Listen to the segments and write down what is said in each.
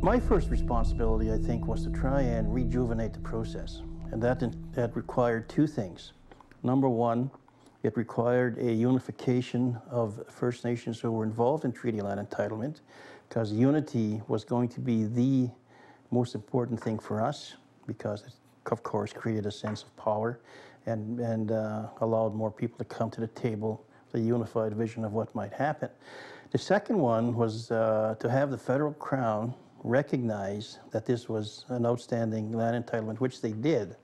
My first responsibility, I think, was to try and rejuvenate the process. And that required two things. Number one, it required a unification of First Nations who were involved in treaty land entitlement, because unity was going to be the most important thing for us, because it, of course, created a sense of power and allowed more people to come to the table, the unified vision of what might happen. The second one was to have the federal crown recognize that this was an outstanding land entitlement, which they did,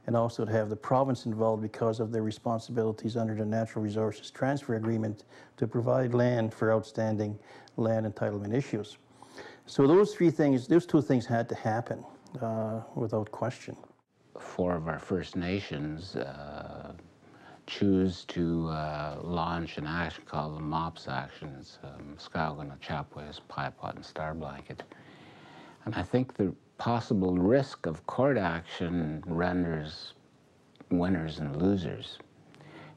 and also to have the province involved because of their responsibilities under the Natural Resources Transfer Agreement to provide land for outstanding land entitlement issues. So those two things had to happen without question. 4 of our First Nations choose to launch an action called the MOPS actions, Skowgana, Chapways, Piepot, and Star Blanket. And I think the possible risk of court action renders winners and losers.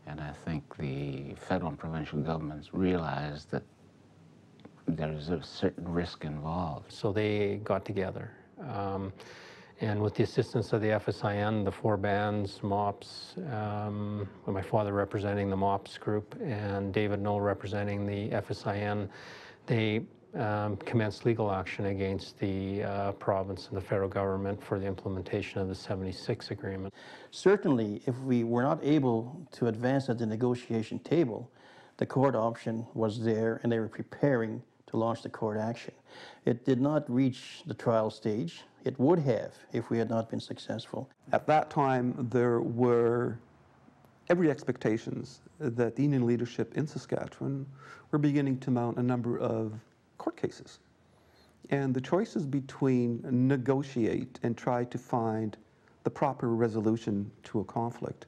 And I think the federal and provincial governments realize that there's a certain risk involved. So they got together. And with the assistance of the FSIN, the 4 bands, MOPS, with my father representing the MOPS group and David Knoll representing the FSIN, they commenced legal action against the province and the federal government for the implementation of the 76 agreement. Certainly, if we were not able to advance at the negotiation table, the court option was there and they were preparing to launch the court action. It did not reach the trial stage. It would have if we had not been successful. At that time, there were every expectations that the union leadership in Saskatchewan were beginning to mount a number of court cases. And the choices between negotiate and try to find the proper resolution to a conflict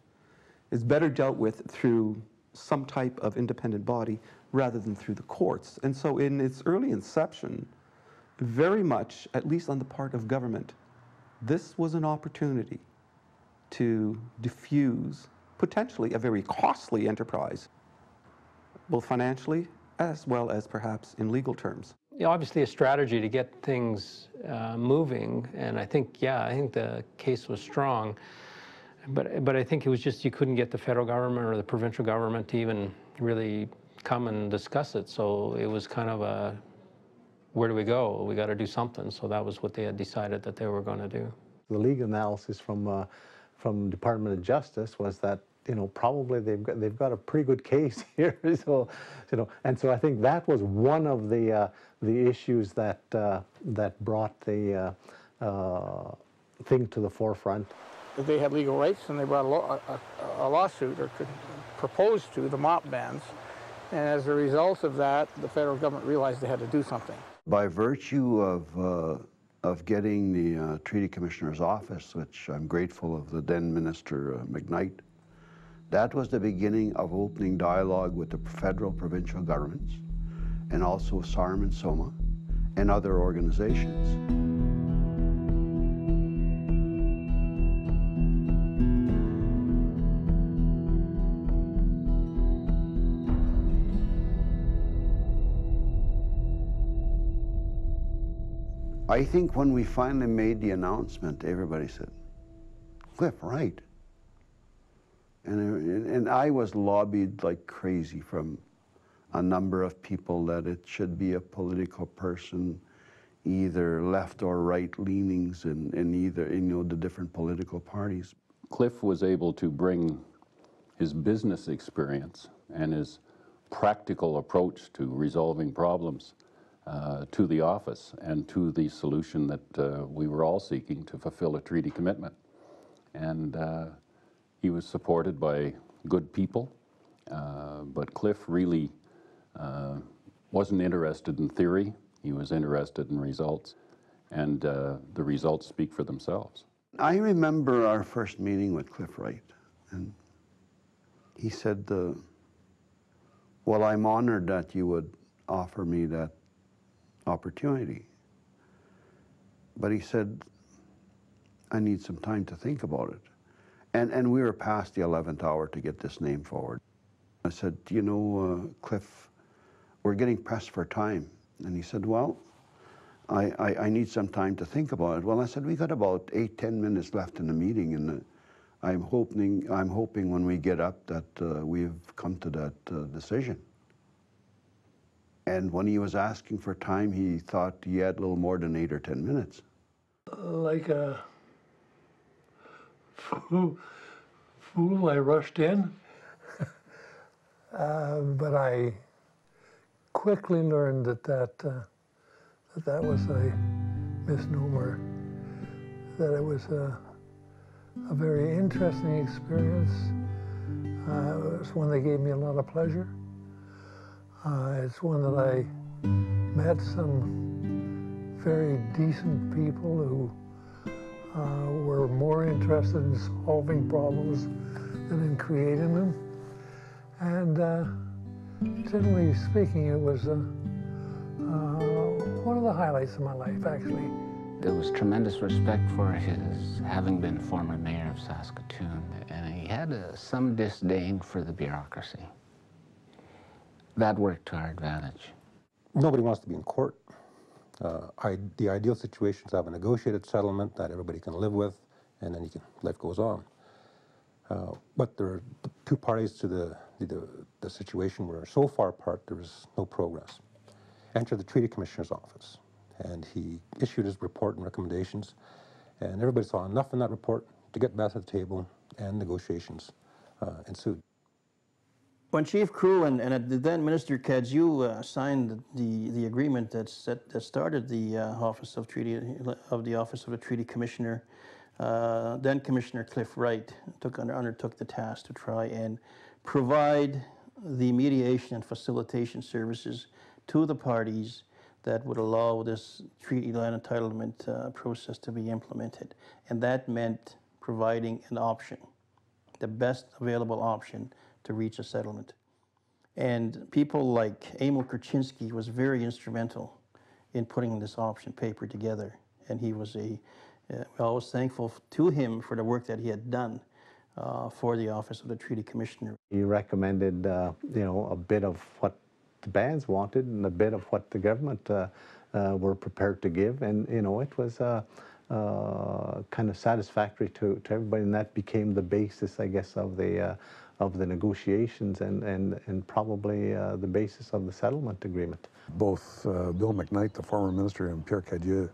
is better dealt with through some type of independent body rather than through the courts. And so in its early inception, very much, at least on the part of government, this was an opportunity to diffuse potentially a very costly enterprise, both financially as well as perhaps in legal terms. Yeah, obviously a strategy to get things moving, and I think the case was strong, but I think it was just you couldn't get the federal government or the provincial government to even really come and discuss it, so it was kind of a, where do we go? We got to do something, so that was what they had decided that they were going to do. The legal analysis from Department of Justice was that, you know, probably they've got a pretty good case here. So, you know, and so I think that was one of the issues that that brought the thing to the forefront. They had legal rights, and they brought a lawsuit, or could propose to, the MOP bands. And as a result of that, the federal government realized they had to do something. By virtue of getting the Treaty Commissioner's office, which I'm grateful of the then Minister McKnight, that was the beginning of opening dialogue with the federal, provincial governments, and also SARM and SOMA, and other organizations. I think when we finally made the announcement, everybody said, Cliff, right. And I was lobbied like crazy from a number of people that it should be a political person, either left or right leanings in either, you know, the different political parties. Cliff was able to bring his business experience and his practical approach to resolving problems to the office and to the solution that we were all seeking to fulfill a treaty commitment. And he was supported by good people, but Cliff really wasn't interested in theory. He was interested in results, and the results speak for themselves. I remember our first meeting with Cliff Wright, and he said, well, I'm honored that you would offer me that opportunity. But he said, I need some time to think about it. And we were past the 11th hour to get this name forward. I said, you know, Cliff, we're getting pressed for time. And he said, well, I need some time to think about it. Well, I said, we got about 8-10 minutes left in the meeting, and I'm hoping when we get up that we've come to that decision. And when he was asking for time, he thought he had a little more than 8 or 10 minutes. Like a fool, I rushed in, but I quickly learned that was a misnomer, that it was a very interesting experience. It was one that gave me a lot of pleasure. It's one that I met some very decent people who were more interested in solving problems than in creating them. And generally speaking, it was one of the highlights of my life, actually. There was tremendous respect for his having been former mayor of Saskatoon, and he had some disdain for the bureaucracy. That worked to our advantage. Nobody wants to be in court. The ideal situation is to have a negotiated settlement that everybody can live with, and then life goes on. But there are two parties to the situation where so far apart there is no progress. Enter the Treaty Commissioner's office, and he issued his report and recommendations, and everybody saw enough in that report to get back to the table, and negotiations ensued. When Chief Crew and then Minister Cadieux signed the agreement that started the Office of the Treaty Commissioner, then Commissioner Cliff Wright undertook the task to try and provide the mediation and facilitation services to the parties that would allow this treaty land entitlement process to be implemented. And that meant providing an option, the best available option to reach a settlement. And people like Emil Kurczynski was very instrumental in putting this option paper together. And he was I was thankful to him for the work that he had done for the Office of the Treaty Commissioner. He recommended, a bit of what the bands wanted and a bit of what the government were prepared to give. And, it was kind of satisfactory to everybody, and that became the basis, I guess, of the negotiations and probably the basis of the settlement agreement. Both Bill McKnight, the former minister, and Pierre Cadieux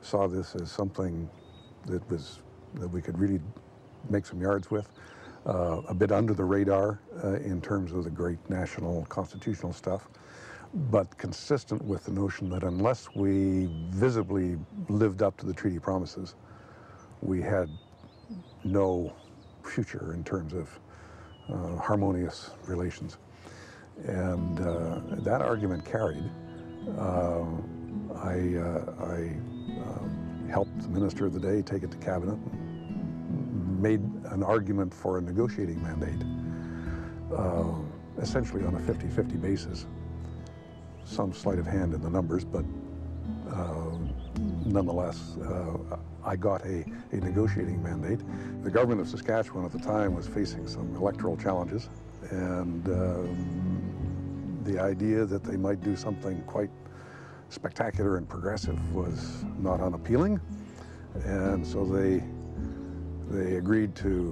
saw this as something that we could really make some yards with, a bit under the radar in terms of the great national constitutional stuff, but consistent with the notion that unless we visibly lived up to the treaty promises, we had no future in terms of harmonious relations. And that argument carried. I helped the minister of the day take it to cabinet, and made an argument for a negotiating mandate, essentially on a 50-50 basis. Some sleight of hand in the numbers, but nonetheless, I got a negotiating mandate. The government of Saskatchewan at the time was facing some electoral challenges, and the idea that they might do something quite spectacular and progressive was not unappealing, and so they agreed to